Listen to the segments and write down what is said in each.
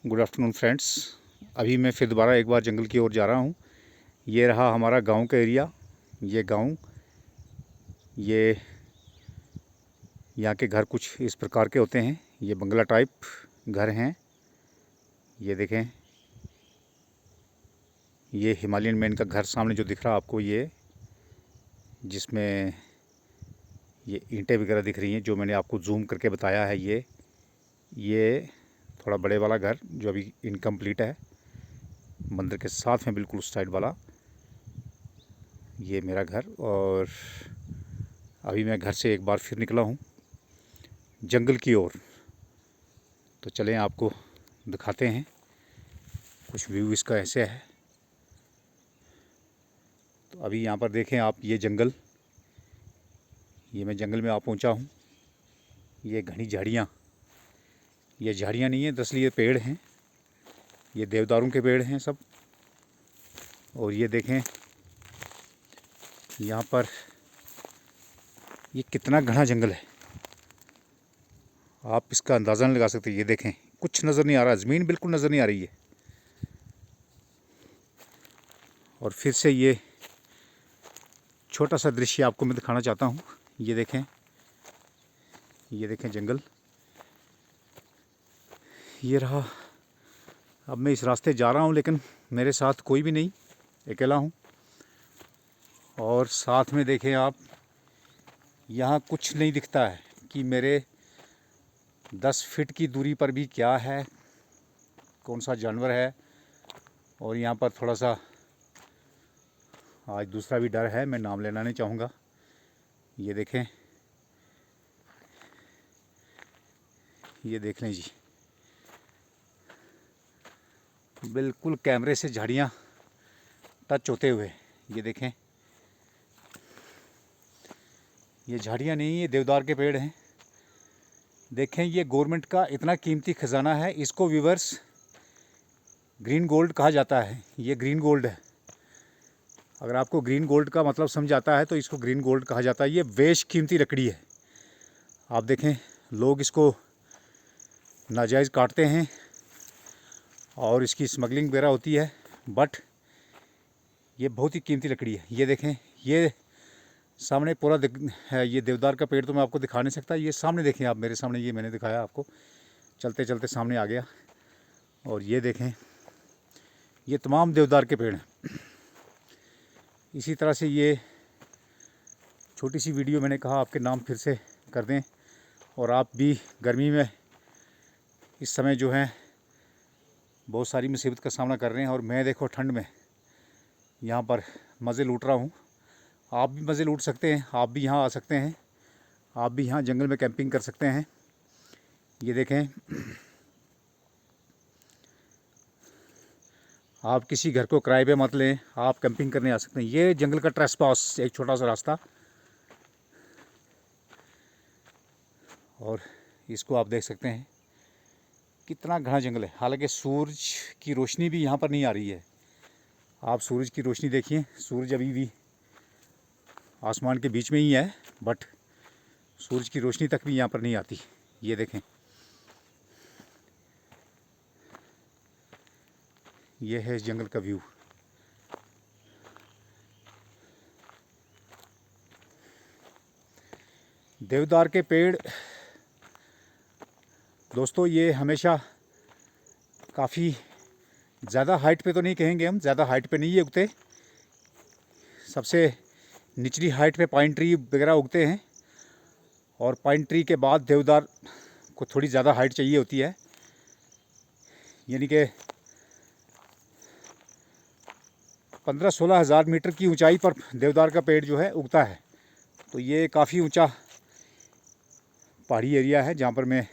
Good afternoon friends. अभी मैं फिर दोबारा एक बार जंगल की ओर जा रहा हूँ। ये रहा हमारा गांव का एरिया। ये गांव, ये यहाँ के घर कुछ इस प्रकार के होते हैं। ये बंगला टाइप घर हैं। ये देखें, ये हिमालयन मैन का घर सामने जो दिख रहा है आपको, ये जिसमें ये ईंटें वगैरह दिख रही हैं, जो मैंने आपको जूम करके बताया है। ये थोड़ा बड़े वाला घर जो अभी इनकम्प्लीट है, मंदिर के साथ में बिल्कुल उस साइड वाला, ये मेरा घर। और अभी मैं घर से एक बार फिर निकला हूँ जंगल की ओर। तो चलें आपको दिखाते हैं कुछ व्यू इसका ऐसे है। तो अभी यहाँ पर देखें आप, ये जंगल, ये मैं जंगल में आ पहुँचा हूँ। ये घनी झाड़ियाँ, ये झाड़ियाँ नहीं है दरअसल ये पेड़ हैं। ये देवदारों के पेड़ हैं सब। और ये देखें यहाँ पर ये कितना घना जंगल है, आप इसका अंदाज़ा नहीं लगा सकते। ये देखें, कुछ नज़र नहीं आ रहा, ज़मीन बिल्कुल नज़र नहीं आ रही है। और फिर से ये छोटा सा दृश्य आपको मैं दिखाना चाहता हूँ। ये देखें, ये देखें जंगल, ये रहा। अब मैं इस रास्ते जा रहा हूँ, लेकिन मेरे साथ कोई भी नहीं, अकेला हूँ। और साथ में देखें आप, यहाँ कुछ नहीं दिखता है कि मेरे 10 फीट की दूरी पर भी क्या है, कौन सा जानवर है। और यहाँ पर थोड़ा सा आज दूसरा भी डर है, मैं नाम लेना नहीं चाहूँगा। ये देखें, ये देख लें जी, बिल्कुल कैमरे से झाड़ियाँ टच होते हुए। ये देखें, ये झाड़ियाँ नहीं, ये देवदार के पेड़ हैं। देखें, ये गवर्नमेंट का इतना कीमती खजाना है, इसको व्यूवर्स ग्रीन गोल्ड कहा जाता है। ये ग्रीन गोल्ड है। अगर आपको ग्रीन गोल्ड का मतलब समझ आता है तो इसको ग्रीन गोल्ड कहा जाता है। ये बेश कीमती लकड़ी है। आप देखें, लोग इसको नाजायज़ काटते हैं और इसकी स्मगलिंग वगैरह होती है, बट ये बहुत ही कीमती लकड़ी है। ये देखें, ये सामने पूरा है। ये देवदार का पेड़ तो मैं आपको दिखा नहीं सकता। ये सामने देखें आप, मेरे सामने, ये मैंने दिखाया आपको, चलते चलते सामने आ गया। और ये देखें, ये तमाम देवदार के पेड़ हैं। इसी तरह से ये छोटी सी वीडियो मैंने कहा आपके नाम फिर से कर दें। और आप भी गर्मी में इस समय जो है बहुत सारी मुसीबत का सामना कर रहे हैं, और मैं देखो ठंड में यहाँ पर मज़े लूट रहा हूँ। आप भी मज़े लूट सकते हैं, आप भी यहाँ आ सकते हैं, आप भी यहाँ जंगल में कैंपिंग कर सकते हैं। ये देखें, आप किसी घर को किराए पे मत लें, आप कैंपिंग करने आ सकते हैं। ये जंगल का ट्रेसपास, एक छोटा सा रास्ता, और इसको आप देख सकते हैं कितना घना जंगल है। हालांकि सूरज की रोशनी भी यहाँ पर नहीं आ रही है। आप सूरज की रोशनी देखिए, सूरज अभी भी आसमान के बीच में ही है, बट सूरज की रोशनी तक भी यहाँ पर नहीं आती। ये देखें, ये है इस जंगल का व्यू। देवदार के पेड़ दोस्तों, ये हमेशा काफ़ी ज़्यादा हाइट पे तो नहीं कहेंगे हम, ज़्यादा हाइट पे नहीं ये उगते। सबसे निचली हाइट पे पाइन ट्री वगैरह उगते हैं, और पाइन ट्री के बाद देवदार को थोड़ी ज़्यादा हाइट चाहिए होती है, यानी कि 15-16 हज़ार मीटर की ऊंचाई पर देवदार का पेड़ जो है उगता है। तो ये काफ़ी ऊंचा पहाड़ी एरिया है जहाँ पर मैं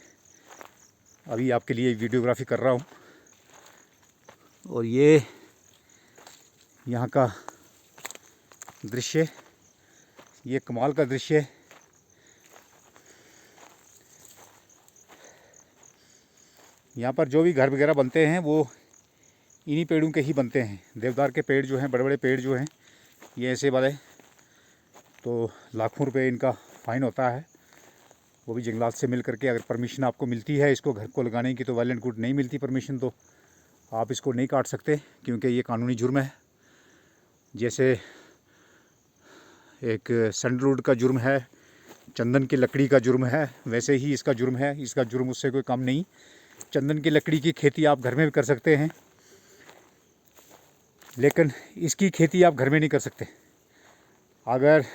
अभी आपके लिए वीडियोग्राफी कर रहा हूँ। और ये यहाँ का दृश्य, ये कमाल का दृश्य है। यहाँ पर जो भी घर वगैरह बनते हैं वो इन्हीं पेड़ों के ही बनते हैं। देवदार के पेड़ जो हैं, बड़े बड़े पेड़ जो हैं, ये ऐसे वाले तो लाखों रुपए इनका फ़ाइन होता है। वो भी जंगलात से मिल करके। अगर परमिशन आपको मिलती है इसको घर को लगाने की तो वेल एंड गुड, नहीं मिलती परमिशन तो आप इसको नहीं काट सकते, क्योंकि ये कानूनी जुर्म है। जैसे एक सैंडलवुड का जुर्म है, चंदन की लकड़ी का जुर्म है, वैसे ही इसका जुर्म है। इसका जुर्म उससे कोई कम नहीं। चंदन की लकड़ी की खेती आप घर में भी कर सकते हैं, लेकिन इसकी खेती आप घर में नहीं कर सकते। अगर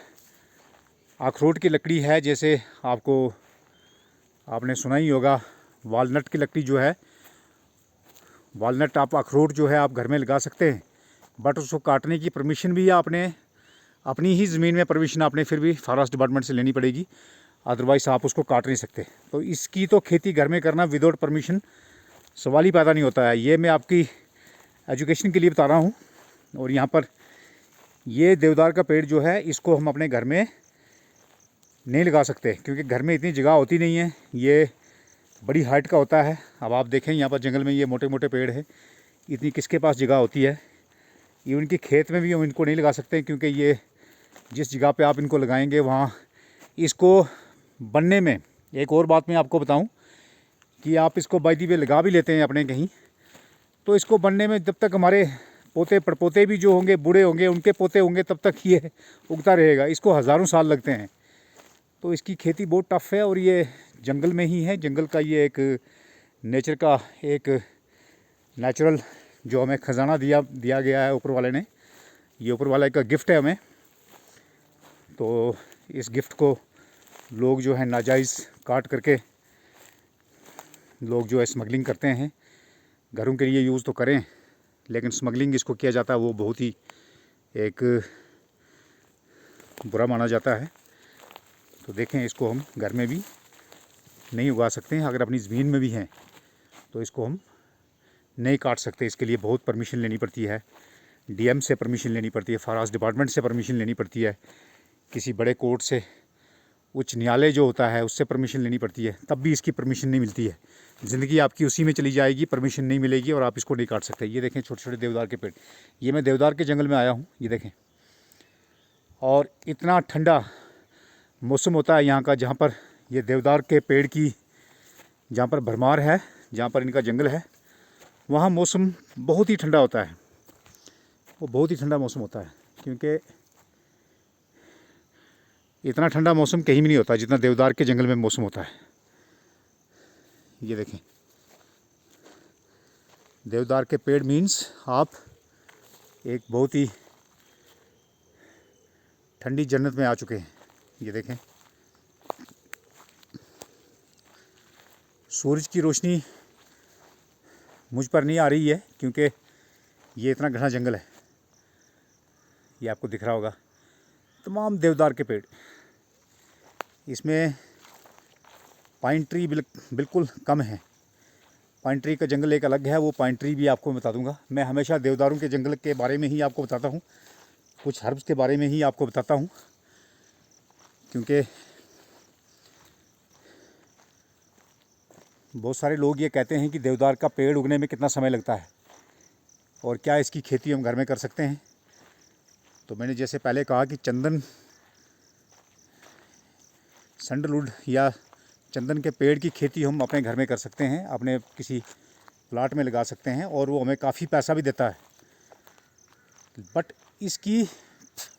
अखरोट की लकड़ी है, जैसे आपने सुना ही होगा, वालनट की लकड़ी जो है, वालनट आप अखरोट जो है आप घर में लगा सकते हैं, बट उसको काटने की परमिशन भी आपने अपनी ही ज़मीन में परमिशन आपने फिर भी फॉरेस्ट डिपार्टमेंट से लेनी पड़ेगी, अदरवाइज़ आप उसको काट नहीं सकते। तो इसकी तो खेती घर में करना विदाउट परमिशन सवाल ही पैदा नहीं होता है। ये मैं आपकी एजुकेशन के लिए बता रहा हूँ। और यहाँ पर ये देवदार का पेड़ जो है इसको हम अपने घर में नहीं लगा सकते, क्योंकि घर में इतनी जगह होती नहीं है। ये बड़ी हाइट का होता है। अब आप देखें यहाँ पर जंगल में ये मोटे मोटे पेड़ है, इतनी किसके पास जगह होती है। इवन कि खेत में भी हम इनको नहीं लगा सकते, क्योंकि ये जिस जगह पे आप इनको लगाएंगे वहाँ इसको बनने में, एक और बात मैं आपको बताऊं कि आप इसको बाई दी वे लगा भी लेते हैं अपने कहीं, तो इसको बनने में जब तक हमारे पोते पड़पोते भी जो होंगे, बूढ़े होंगे, उनके पोते होंगे, तब तक ये उगता रहेगा। इसको हज़ारों साल लगते हैं। तो इसकी खेती बहुत टफ़ है। और ये जंगल में ही है। जंगल का ये एक नेचर का एक नेचुरल जो हमें ख़जाना दिया गया है ऊपर वाले ने। ये ऊपर वाले का गिफ्ट है हमें। तो इस गिफ्ट को लोग जो है नाजायज़ काट करके लोग जो है स्मगलिंग करते हैं। घरों के लिए यूज़ तो करें, लेकिन स्मगलिंग इसको किया जाता है वो बहुत ही एक बुरा माना जाता है। तो देखें, इसको हम घर में भी नहीं उगा सकते हैं। अगर अपनी ज़मीन में भी हैं तो इसको हम नहीं काट सकते। इसके लिए बहुत परमिशन लेनी पड़ती है, डीएम से परमिशन लेनी पड़ती है, फॉरेस्ट डिपार्टमेंट से परमिशन लेनी पड़ती है, किसी बड़े कोर्ट से, उच्च न्यायालय जो होता है उससे परमिशन लेनी पड़ती है, तब भी इसकी परमिशन नहीं मिलती है। ज़िंदगी आपकी उसी में चली जाएगी, परमिशन नहीं मिलेगी और आप इसको नहीं काट सकते। ये देखें छोटे छोटे देवदार के पेड़। ये मैं देवदार के जंगल में आया हूँ, ये देखें। और इतना ठंडा मौसम होता है यहाँ का, जहाँ पर ये देवदार के पेड़ की जहाँ पर भरमार है, जहाँ पर इनका जंगल है, वहाँ मौसम बहुत ही ठंडा होता है। वो बहुत ही ठंडा मौसम होता है, क्योंकि इतना ठंडा मौसम कहीं भी नहीं होता जितना देवदार के जंगल में मौसम होता है। ये देखें, देवदार के पेड़ मीन्स आप एक बहुत ही ठंडी जन्नत में आ चुके हैं। ये देखें, सूरज की रोशनी मुझ पर नहीं आ रही है, क्योंकि ये इतना घना जंगल है। ये आपको दिख रहा होगा, तमाम देवदार के पेड़। इसमें पाइन ट्री बिल्कुल कम है। पाइन ट्री का जंगल एक अलग है, वो पाइन ट्री भी आपको बता दूंगा। मैं हमेशा देवदारों के जंगल के बारे में ही आपको बताता हूँ, कुछ हर्ब्स के बारे में ही आपको बताता हूँ, क्योंकि बहुत सारे लोग ये कहते हैं कि देवदार का पेड़ उगने में कितना समय लगता है और क्या इसकी खेती हम घर में कर सकते हैं। तो मैंने जैसे पहले कहा कि चंदन, सैंडलवुड या चंदन के पेड़ की खेती हम अपने घर में कर सकते हैं, अपने किसी प्लाट में लगा सकते हैं, और वो हमें काफ़ी पैसा भी देता है। बट इसकी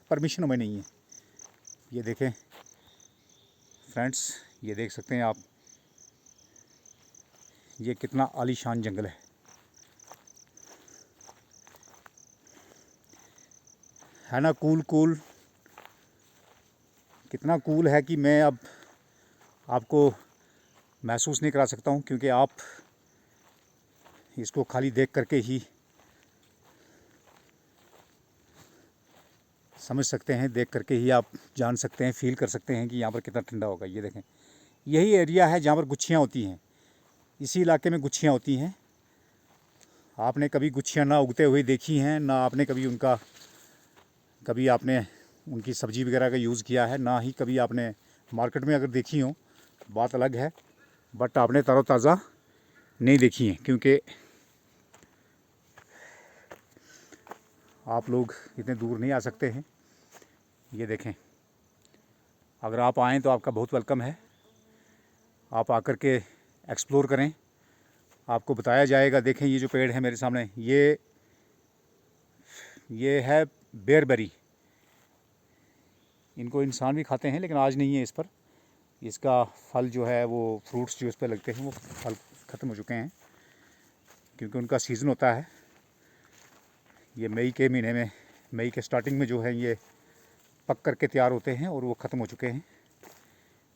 परमिशन हमें नहीं है। ये देखें फ्रेंड्स, ये देख सकते हैं आप, ये कितना आलीशान जंगल है ना। कूल कितना कूल है कि मैं अब आपको महसूस नहीं करा सकता हूँ, क्योंकि आप इसको खाली देख करके ही समझ सकते हैं, देख करके ही आप जान सकते हैं, फील कर सकते हैं कि यहाँ पर कितना ठंडा होगा। ये देखें, यही एरिया है जहाँ पर गुच्छियाँ होती हैं। इसी इलाके में गुच्छियाँ होती हैं। आपने कभी गुच्छियाँ ना उगते हुए देखी हैं, ना आपने कभी आपने उनकी सब्ज़ी वगैरह का यूज़ किया है, ना ही कभी आपने मार्केट में अगर देखी हो बात अलग है, बट आपने तरोताज़ा नहीं देखी हैं, क्योंकि आप लोग इतने दूर नहीं आ सकते हैं। ये देखें, अगर आप आएँ तो आपका बहुत वेलकम है। आप आकर के एक्सप्लोर करें, आपको बताया जाएगा। देखें ये जो पेड़ है मेरे सामने, ये है बेरबेरी। इनको इंसान भी खाते हैं लेकिन आज नहीं है इस पर। इसका फल जो है वो फ्रूट्स जो इस पर लगते हैं वो फल ख़त्म हो चुके हैं क्योंकि उनका सीज़न होता है। ये मई के महीने में, मई के स्टार्टिंग में जो है ये पक करके तैयार होते हैं और वो ख़त्म हो चुके हैं।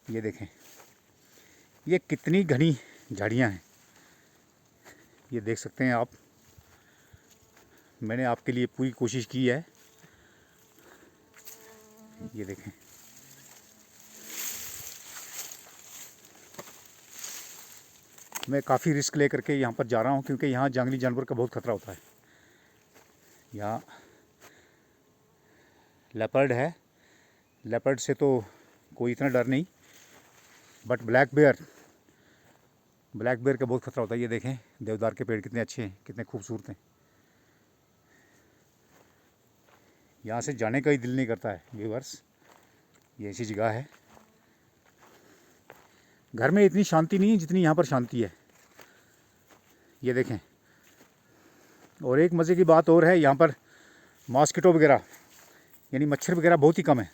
ये देखें ये कितनी घनी झाड़ियाँ हैं, ये देख सकते हैं आप। मैंने आपके लिए पूरी कोशिश की है। ये देखें, मैं काफ़ी रिस्क ले करके यहाँ पर जा रहा हूँ क्योंकि यहाँ जंगली जानवर का बहुत ख़तरा होता है। यहाँ लेपर्ड है, लेपर्ड से तो कोई इतना डर नहीं, बट ब्लैक बेयर का बहुत ख़तरा होता है। ये देखें देवदार के पेड़ कितने अच्छे हैं, कितने खूबसूरत हैं। यहाँ से जाने का ही दिल नहीं करता है व्यूअर्स। ये ऐसी जगह है, घर में इतनी शांति नहीं है जितनी यहाँ पर शांति है। ये देखें, और एक मज़े की बात और है, यहाँ पर मॉस्किटो वगैरह यानी मच्छर वगैरह बहुत ही कम है।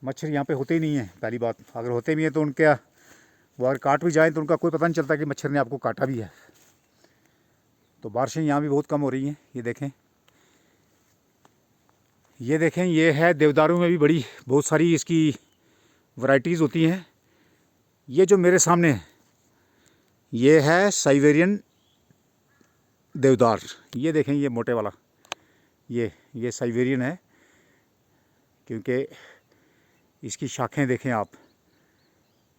मच्छर यहाँ पे होते ही नहीं हैं पहली बात। अगर होते भी हैं तो उनके वो अगर काट भी जाएँ तो उनका कोई पता नहीं चलता कि मच्छर ने आपको काटा भी है। तो बारिशें यहाँ भी बहुत कम हो रही हैं। ये देखें, ये है देवदारों में भी बड़ी बहुत सारी इसकी वैरायटीज़ होती हैं। ये जो मेरे सामने है ये है साइबेरियन देवदार। ये देखें ये मोटे वाला, ये साइबेरियन है क्योंकि इसकी शाखें देखें आप।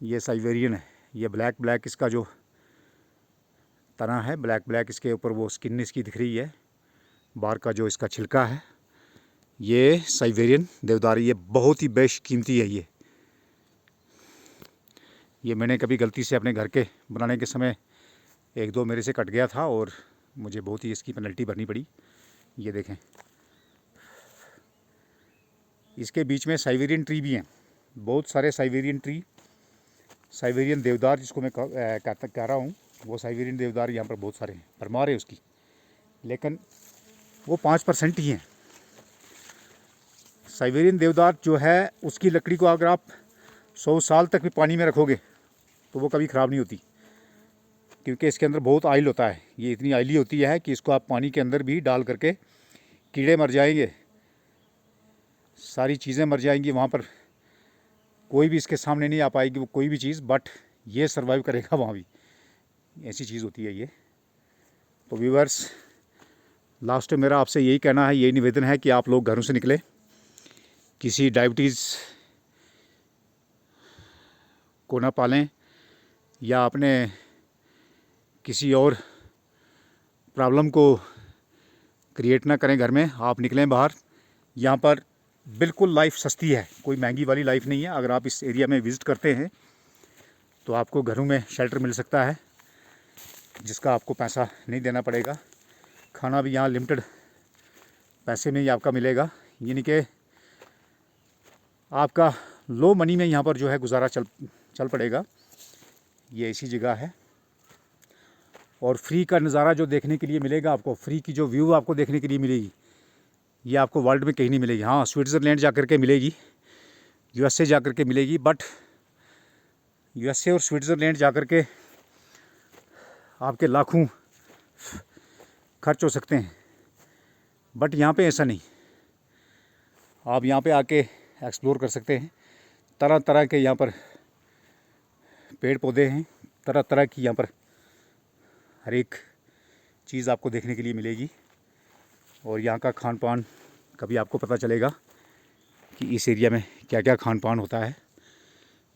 ये साइबेरियन है। ये ब्लैक इसका जो तना है, ब्लैक इसके ऊपर वो स्किन इसकी दिख रही है, बाहर का जो इसका छिलका है। ये साइबेरियन देवदार, ये बहुत ही बेशकीमती है। ये मैंने कभी गलती से अपने घर के बनाने के समय एक दो मेरे से कट गया था और मुझे बहुत ही इसकी पेनल्टी भरनी पड़ी। ये देखें, इसके बीच में साइबेरियन ट्री भी हैं, बहुत सारे साइबेरियन ट्री, साइबेरियन देवदार जिसको मैं कह रहा हूँ, वो साइबेरियन देवदार यहाँ पर बहुत सारे हैं, भरमार है उसकी, लेकिन वो 5% ही हैं। साइबेरियन देवदार जो है उसकी लकड़ी को अगर आप 100 साल तक भी पानी में रखोगे तो वो कभी ख़राब नहीं होती क्योंकि इसके अंदर बहुत ऑयल होता है। ये इतनी ऑयली होती है कि इसको आप पानी के अंदर भी डाल करके, कीड़े मर जाएंगे, सारी चीज़ें मर जाएंगी, वहाँ पर कोई भी इसके सामने नहीं आ पाएगी वो कोई भी चीज़, बट ये सर्वाइव करेगा वहाँ भी। ऐसी चीज़ होती है ये। तो व्यूअर्स, लास्ट में मेरा आपसे यही कहना है, यही निवेदन है कि आप लोग घरों से निकले, किसी डायबिटीज़ को ना पालें या अपने किसी और प्रॉब्लम को क्रिएट ना करें घर में। आप निकलें बाहर। यहाँ पर बिल्कुल लाइफ सस्ती है, कोई महंगी वाली लाइफ नहीं है। अगर आप इस एरिया में विज़िट करते हैं तो आपको घरों में शेल्टर मिल सकता है जिसका आपको पैसा नहीं देना पड़ेगा। खाना भी यहाँ लिमिटेड पैसे में ही आपका मिलेगा, यानी कि आपका लो मनी में यहाँ पर जो है गुजारा चल पड़ेगा। ये ऐसी जगह है और फ्री का नज़ारा जो देखने के लिए मिलेगा आपको, फ्री की जो व्यू आपको देखने के लिए मिलेगी, ये आपको वर्ल्ड में कहीं नहीं मिलेगी। हाँ, स्विट्ज़रलैंड जा कर के मिलेगी, यूएसए जा कर के मिलेगी, बट यूएसए और स्विट्ज़रलैंड जा कर के आपके लाखों खर्च हो सकते हैं, बट यहाँ पे ऐसा नहीं। आप यहाँ पे आके एक्सप्लोर कर सकते हैं। तरह तरह के यहाँ पर पेड़ पौधे हैं, तरह तरह की यहाँ पर हर एक चीज़ आपको देखने के लिए मिलेगी और यहाँ का खान पान कभी आपको पता चलेगा कि इस एरिया में क्या क्या खान पान होता है।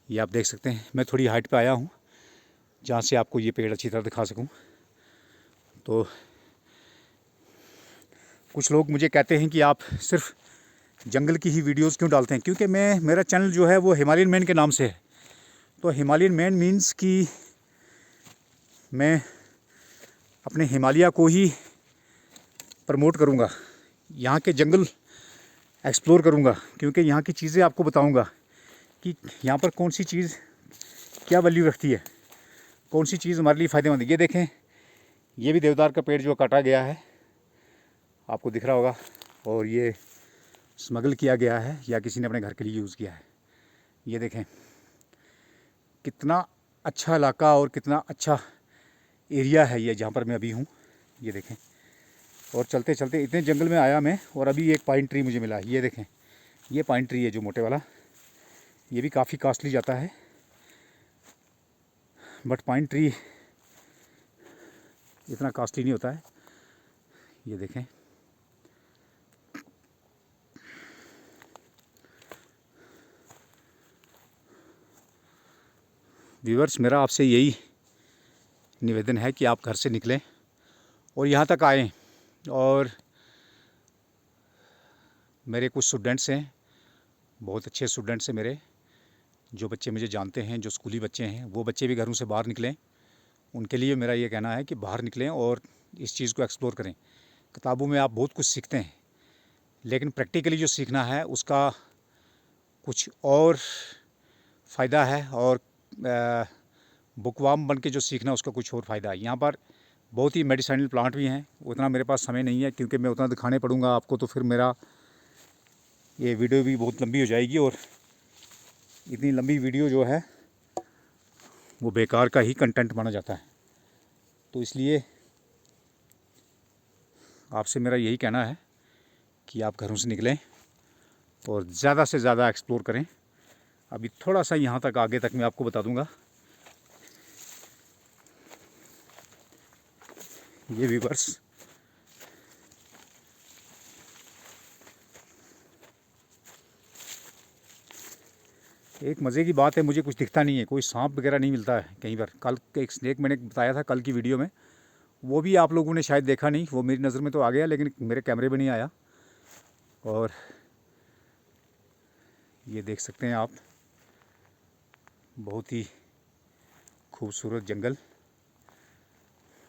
ये आप देख सकते हैं। मैं थोड़ी हाइट पे आया हूँ जहाँ से आपको ये पेड़ अच्छी तरह दिखा सकूँ। तो कुछ लोग मुझे कहते हैं कि आप सिर्फ जंगल की ही वीडियोस क्यों डालते हैं, क्योंकि मेरा चैनल जो है वो हिमालयन मैन के नाम से है। तो हिमालयन मैन मीन्स कि मैं अपने हिमालय को ही प्रमोट करूँगा, यहाँ के जंगल एक्सप्लोर करूँगा, क्योंकि यहाँ की चीज़ें आपको बताऊँगा कि यहाँ पर कौन सी चीज़ क्या वैल्यू रखती है, कौन सी चीज़ हमारे लिए फ़ायदेमंद है। ये देखें, ये भी देवदार का पेड़ जो काटा गया है, आपको दिख रहा होगा, और ये स्मगल किया गया है या किसी ने अपने घर के लिए यूज़ किया है। ये देखें कितना अच्छा इलाका और कितना अच्छा एरिया है ये जहाँ पर मैं अभी हूँ। ये देखें, और चलते चलते इतने जंगल में आया मैं, और अभी एक पाइन ट्री मुझे मिला है। ये देखें, ये पाइन ट्री है जो मोटे वाला, ये भी काफ़ी कॉस्टली जाता है, बट पाइन ट्री इतना कॉस्टली नहीं होता है। ये देखें, व्यूअर्स, मेरा आपसे यही निवेदन है कि आप घर से निकलें और यहाँ तक आएँ। और मेरे कुछ स्टूडेंट्स हैं, बहुत अच्छे स्टूडेंट्स हैं मेरे, जो बच्चे मुझे जानते हैं, जो स्कूली बच्चे हैं, वो बच्चे भी घरों से बाहर निकलें। उनके लिए मेरा ये कहना है कि बाहर निकलें और इस चीज़ को एक्सप्लोर करें। किताबों में आप बहुत कुछ सीखते हैं, लेकिन प्रैक्टिकली जो सीखना है उसका कुछ और फ़ायदा है, और बुकवाम बन के जो सीखना उसका कुछ और फ़ायदा है। यहाँ पर बहुत ही मेडिसिनल प्लांट भी हैं, उतना मेरे पास समय नहीं है, क्योंकि मैं उतना दिखाने पड़ूँगा आपको तो फिर मेरा ये वीडियो भी बहुत लंबी हो जाएगी, और इतनी लंबी वीडियो जो है वो बेकार का ही कंटेंट माना जाता है। तो इसलिए आपसे मेरा यही कहना है कि आप घरों से निकलें और ज़्यादा से ज़्यादा एक्सप्लोर करें। अभी थोड़ा सा यहाँ तक आगे तक मैं आपको बता दूँगा। ये व्यूअर्स, एक मज़े की बात है, मुझे कुछ दिखता नहीं है, कोई सांप वगैरह नहीं मिलता है कहीं पर। कल एक स्नेक मैंने बताया था कल की वीडियो में, वो भी आप लोगों ने शायद देखा नहीं, वो मेरी नज़र में तो आ गया लेकिन मेरे कैमरे में नहीं आया। और ये देख सकते हैं आप, बहुत ही खूबसूरत जंगल,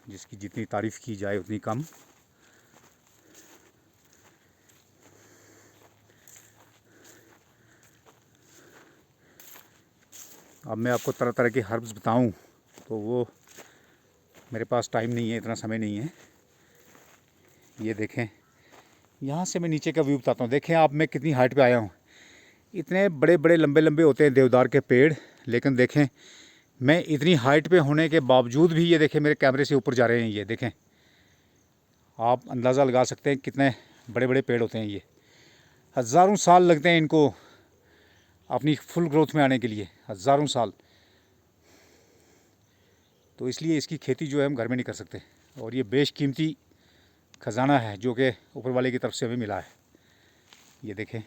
जिसकी जितनी तारीफ़ की जाए उतनी कम। अब मैं आपको तरह तरह के हर्ब्स बताऊं तो वो मेरे पास टाइम नहीं है, इतना समय नहीं है। ये देखें, यहाँ से मैं नीचे का व्यू बताता हूँ। देखें आप, मैं कितनी हाइट पे आया हूँ। इतने बड़े बड़े लंबे लंबे होते हैं देवदार के पेड़, लेकिन देखें मैं इतनी हाइट पे होने के बावजूद भी, ये देखें मेरे कैमरे से ऊपर जा रहे हैं। ये देखें, आप अंदाज़ा लगा सकते हैं कितने बड़े बड़े पेड़ होते हैं। ये हज़ारों साल लगते हैं इनको अपनी फुल ग्रोथ में आने के लिए, हज़ारों साल। तो इसलिए इसकी खेती जो है हम घर में नहीं कर सकते, और ये बेशकीमती ख़जाना है जो कि ऊपर वाले की तरफ से हमें मिला है। ये देखें,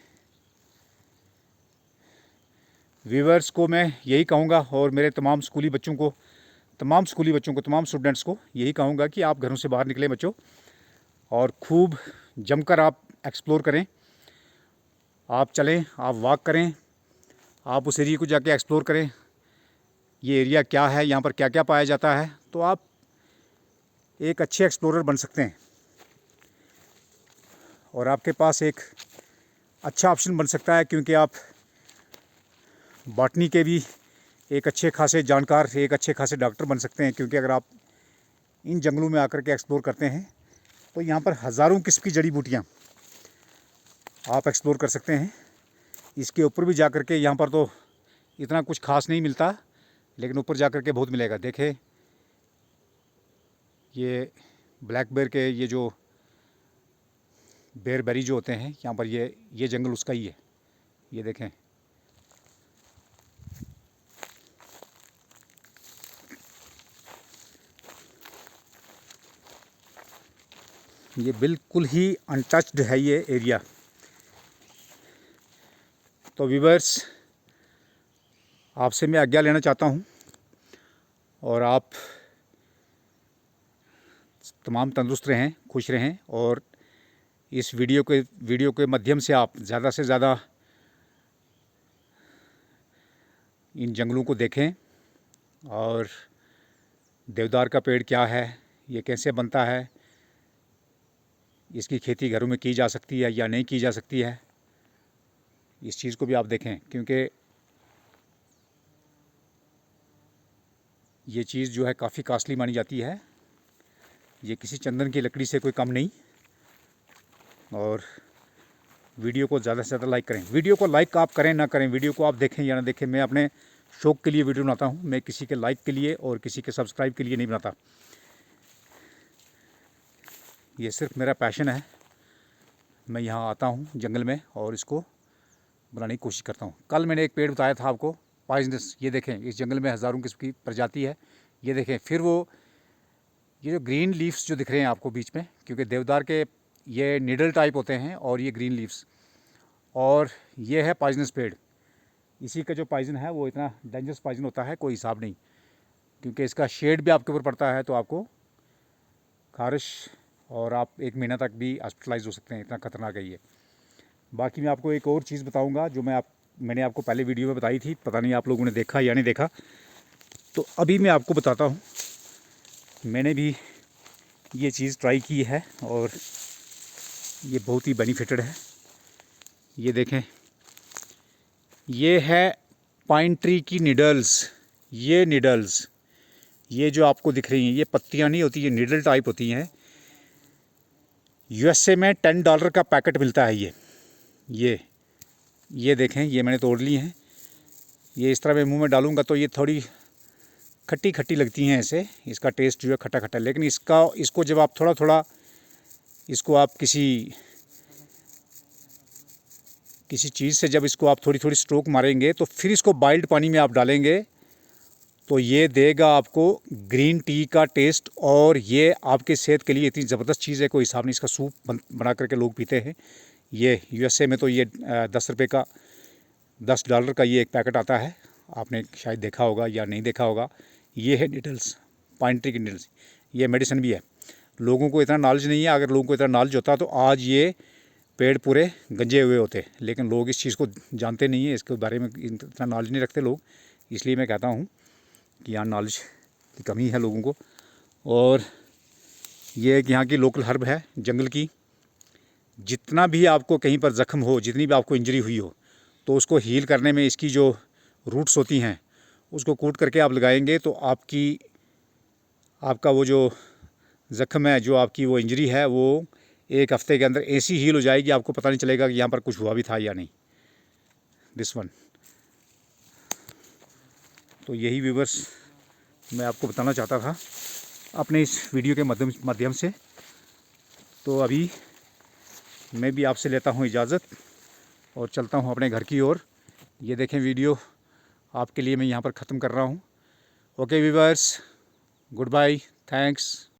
व्यूअर्स को मैं यही कहूँगा, और मेरे तमाम स्कूली बच्चों को, तमाम स्टूडेंट्स को यही कहूँगा कि आप घरों से बाहर निकलें बच्चों, और खूब जमकर आप एक्सप्लोर करें। आप चलें, आप वॉक करें, आप उस एरिया को जाके एक्सप्लोर करें, ये एरिया क्या है, यहाँ पर क्या क्या पाया जाता है, तो आप एक अच्छे एक्सप्लोरर बन सकते हैं, और आपके पास एक अच्छा ऑप्शन बन सकता है, क्योंकि आप बॉटनी के भी एक अच्छे खासे जानकार, एक अच्छे खासे डॉक्टर बन सकते हैं। क्योंकि अगर आप इन जंगलों में आकर के एक्सप्लोर करते हैं तो यहाँ पर हज़ारों किस्म की जड़ी बूटियाँ आप एक्सप्लोर कर सकते हैं। इसके ऊपर भी जा कर के, यहाँ पर तो इतना कुछ खास नहीं मिलता, लेकिन ऊपर जा कर के बहुत मिलेगा। देखें, ये ब्लैक बेर के ये जो बेरबेरी जो होते हैं यहाँ पर, ये जंगल उसका ही है। ये देखें, ये बिल्कुल ही अनटच्ड है ये एरिया। तो व्यूअर्स, आपसे मैं आज्ञा लेना चाहता हूँ, और आप तमाम तंदुरुस्त रहें, खुश रहें, और इस वीडियो के माध्यम से आप ज़्यादा से ज़्यादा इन जंगलों को देखें, और देवदार का पेड़ क्या है, ये कैसे बनता है, इसकी खेती घरों में की जा सकती है या नहीं की जा सकती है, इस चीज़ को भी आप देखें। क्योंकि ये चीज़ जो है काफ़ी कॉस्टली मानी जाती है, ये किसी चंदन की लकड़ी से कोई कम नहीं। और वीडियो को ज़्यादा से ज़्यादा लाइक करें। वीडियो को लाइक आप करें ना करें, वीडियो को आप देखें या ना देखें, मैं अपने शौक़ के लिए वीडियो बनाता हूँ। मैं किसी के लाइक के लिए और किसी के सब्सक्राइब के लिए नहीं बनाता। ये सिर्फ मेरा पैशन है। मैं यहाँ आता हूँ जंगल में और इसको बनाने की कोशिश करता हूँ। कल मैंने एक पेड़ बताया था आपको, पॉइजनस। ये देखें, इस जंगल में हज़ारों किस्म की प्रजाति है। ये देखें, फिर वो ये जो ग्रीन लीव्स जो दिख रहे हैं आपको बीच में, क्योंकि देवदार के ये निडल टाइप होते हैं और ये ग्रीन लीव्स, और ये है पॉइजनस पेड़। इसी का जो पॉइजन है वो इतना डेंजरस पॉइजन होता है, कोई हिसाब नहीं। क्योंकि इसका शेड भी आपके ऊपर पड़ता है तो आपको खारिश, और आप 1 महीना तक भी हॉस्पिटलाइज हो सकते हैं, इतना ख़तरनाक है ये। बाकी मैं आपको एक और चीज़ बताऊंगा जो मैंने आपको पहले वीडियो में बताई थी, पता नहीं आप लोगों ने देखा या नहीं देखा। तो अभी मैं आपको बताता हूँ, मैंने भी ये चीज़ ट्राई की है और ये बहुत ही बेनिफिटेड है। ये देखें, ये है पाइन ट्री की निडल्स। ये निडल्स, ये जो आपको दिख रही हैं, ये पत्तियां नहीं होती, ये निडल टाइप होती हैं। यूएसए में $10 का पैकेट मिलता है ये देखें, ये मैंने तोड़ ली हैं। ये इस तरह मैं मुंह में डालूंगा तो ये थोड़ी खट्टी खट्टी लगती हैं ऐसे, इसका टेस्ट जो है खट्टा खट्टा। लेकिन इसको जब आप थोड़ा थोड़ा इसको आप किसी चीज़ से जब इसको आप थोड़ी थोड़ी स्ट्रोक मारेंगे तो फिर इसको बॉइल्ड पानी में आप डालेंगे तो ये देगा आपको ग्रीन टी का टेस्ट। और ये आपके सेहत के लिए इतनी ज़बरदस्त चीज़ है, कोई हिसाब नहीं। इसका सूप बना करके लोग पीते हैं। ये यूएसए में तो ये $10 का ये एक पैकेट आता है, आपने शायद देखा होगा या नहीं देखा होगा। ये है निडल्स, पाइन ट्री की निडल्स। ये मेडिसिन भी है। लोगों को इतना नॉलेज नहीं है। अगर लोगों को इतना नॉलेज होता तो आज ये पेड़ पूरे गंजे हुए होते, लेकिन लोग इस चीज़ को जानते नहीं है, इसके बारे में इतना नॉलेज नहीं रखते लोग। इसलिए मैं कहता हूँ कि यहाँ नॉलेज की कमी है लोगों को। और ये एक यहाँ की लोकल हर्ब है जंगल की। जितना भी आपको कहीं पर ज़ख्म हो, जितनी भी आपको इंजरी हुई हो, तो उसको हील करने में इसकी जो रूट्स होती हैं उसको कूट करके आप लगाएंगे तो आपका वो जो ज़ख्म है, जो आपकी वो इंजरी है, वो 1 हफ़्ते के अंदर ऐसी हील हो जाएगी, आपको पता नहीं चलेगा कि यहाँ पर कुछ हुआ भी था या नहीं। This one. तो यही व्यूअर्स मैं आपको बताना चाहता था अपने इस वीडियो के माध्यम से। तो अभी मैं भी आपसे लेता हूँ इजाज़त और चलता हूँ अपने घर की ओर। ये देखें, वीडियो आपके लिए मैं यहाँ पर ख़त्म कर रहा हूँ। Okay viewers, good bye, thanks.